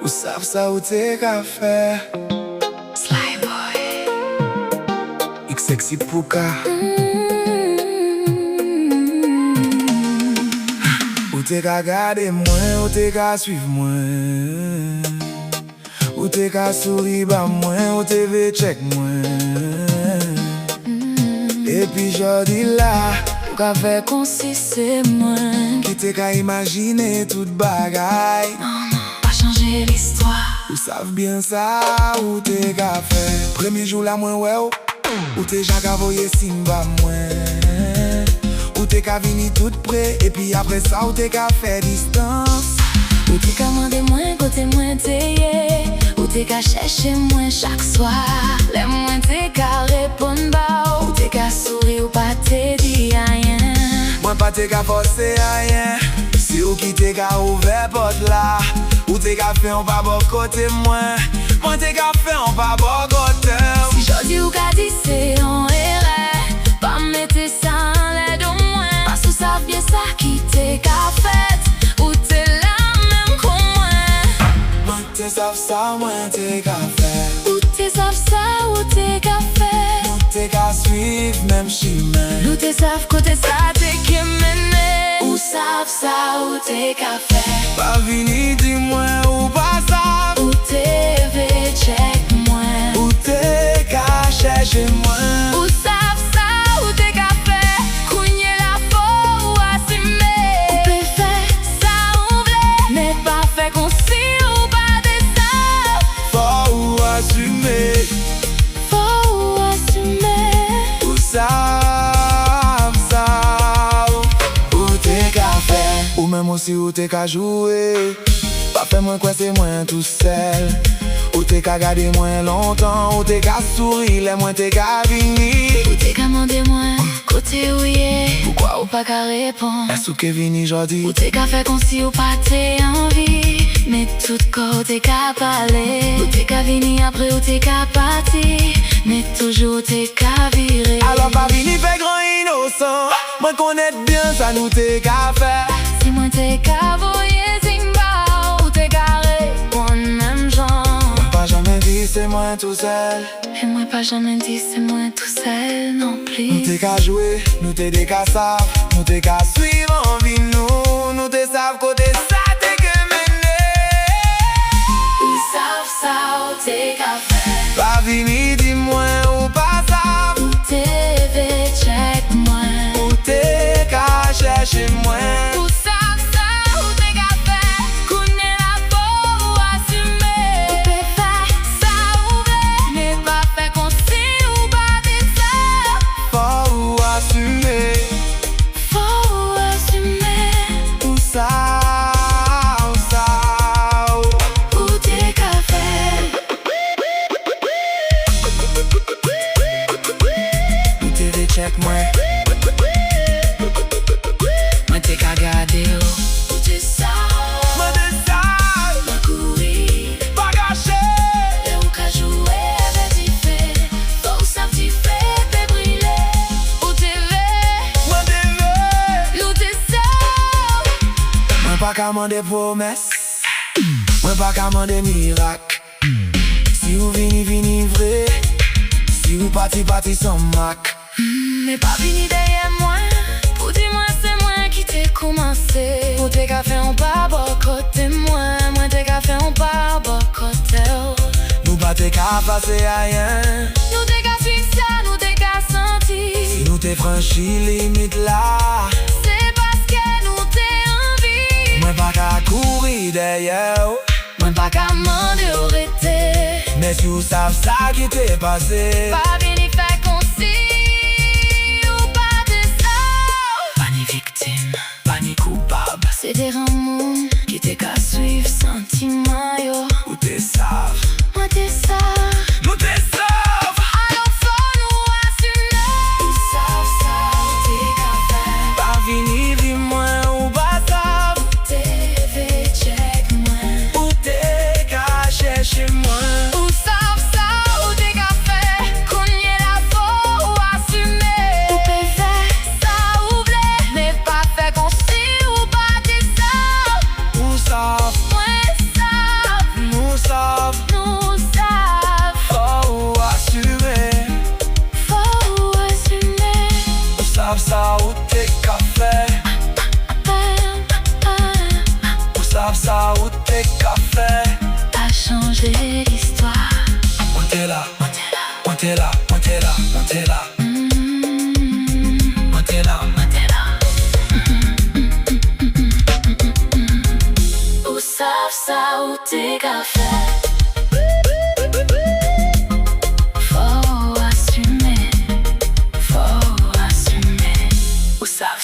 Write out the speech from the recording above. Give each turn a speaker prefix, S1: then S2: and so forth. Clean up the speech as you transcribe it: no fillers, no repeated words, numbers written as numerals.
S1: Ou sav sa ou te ka fe
S2: Sly Boy.
S1: Ik seksi pou ka Ou te ka gade mwen, ou te ka suiv mwen Ou te ka souri ba mwen, ou te ve chek mwen E pi jodi la
S2: Ou ka fe konsi se mwen
S1: Ki te ka imagine tout bagay
S2: Non, pas changer l'histoire.
S1: Ou sav bien sa ou te ka fe Premi jou la mwen we ou te jak avoye sin ba mwen Ou te ka vini tout pre E pi apre sa ou te ka fe distans
S2: Ou te ka mande mwen kote mwen te ye Ou te ka chèche mwen chak soir Le mwen te ka repon ba Ou te ka souri ou pa te di ayen
S1: Mwen pa te ka force ayen Si ou ki te ka ouve pot la Ou te ka fe an pa bo kote mwen Mwen te ka fe an pa bo kote
S2: Si jodi ou ka di se an ere Pa mette sa an led ou mwen Pas ou sav bien sa ki te ka fet Ou te la men kon mwen
S1: Mwen te sav sa mwen te ka fe
S2: Ou te sav sa ou te ka fet
S1: Mwen te ka suiv menm chimen
S2: Nou te sav kote sa te ke mene Ou sav sa ou te ka fet
S1: Pa vini di mwen ou pa sav
S2: Ou te ve chek mwen
S1: Ou te ka chèche mwen
S2: Ou sav sa ou te ka fet Kounye la fo ou asime Ou pe fe sa ou vle Me pa fe kon si ou pa de sa
S1: Fò ou asume
S2: Fo ou asime
S1: Ou sav sa ou te ka fe Ou mèm osi ou te ka joue Pa fe mwen kwen se mwen tout sel Ou te ka gade mwen lontan Ou te ka souri le mwen te ka vini
S2: Ou te ka mande mwen kote ou ye Poukwa ou pa ka repon
S1: Esou ke vini jodi
S2: Ou te ka fe kon si ou pa te anvi Me tout ko ou te ka pale Ou te ka vini apre ou te ka pati Me toujou te ka vire
S1: Alors pa vini fe gran inosan Mwen konet bien sa nou te ka fe
S2: Si mwen te ka voye zimba Ou te ka repon menm jan
S1: Mwen pa jamen di se mwen tout sel
S2: E mwen pa jamen di se mwen tout sel non pli
S1: Nou te ka jwe, nou te de ka sav Nou te ka suiv anvi nou Nou te sav kote sa te ke mene
S2: Ou sav sa ou te ka fe
S1: Pa vini di mwen ou pa sav
S2: Ou te ve chek mwen
S1: Ou te ka chèche mwen
S2: Ou sav sa ou te ka fe Kounye la fo ou asime Ou pe fe sa ou vle Me pa fe kon si ou pa de sa
S1: Fò ou asume
S2: Fo ou asime
S1: Ou sav
S2: Ou te ka fe
S1: Ou te de chèk mwen
S2: Mwen te ka gade ou Ou te sav
S1: Mwen te sav
S2: Mwen kouri
S1: Pa gache
S2: Le ou ka joue ve di fe Fo ou sav di fe pe brile Ou te ve
S1: Mwen te ve
S2: Nou te sav
S1: Mwen pa ka mande promes Mwen pa ka mande mirak Si ou vini, vini vre Si ou pati, pati san mak
S2: Me pa vini deye mwen Pou di mwen se mwen ki te komanse Ou te ka fe an pa bo kote mwen Mwen te ka fe an pa bo kote ou
S1: Nou pa te ka pase ayen
S2: Nou te ka suiv sa, nou te ka senti
S1: Si nou te franchi limit la
S2: Se paske nou te anvi
S1: Mwen pa ka kouri deye ou
S2: Mwen pa ka mande ou rete
S1: Men si ou sav sa ki te pase
S2: Pa vini fe kon si ou pa de sa
S1: Pa ni victime, pa ni koupab
S2: Se de ran moun ki te ka suiv sentiman yo
S1: Ou te sav
S2: Mwen te sa
S1: Nou te sav
S2: Alors fò nou asume Ou sav sa ou te ka fe
S1: Pa vini di mwen ou pa sav
S2: Te ve chek mwen
S1: Ou te ka chèche mwen
S2: Ou sav sa ou te ka fe Kounye la fò ou asume Ou pe fe sa ou vle Me pa fe kon si ou pa de sa
S1: t'es café. Ou savent ça ou t'es café.
S2: T'as changé l'histoire.
S1: Montez là, montez là, montez là, montez là. Montez là,
S2: montez là. Ou savent ça ou t'es café. Faut assumer. Faut assumer. Ou savent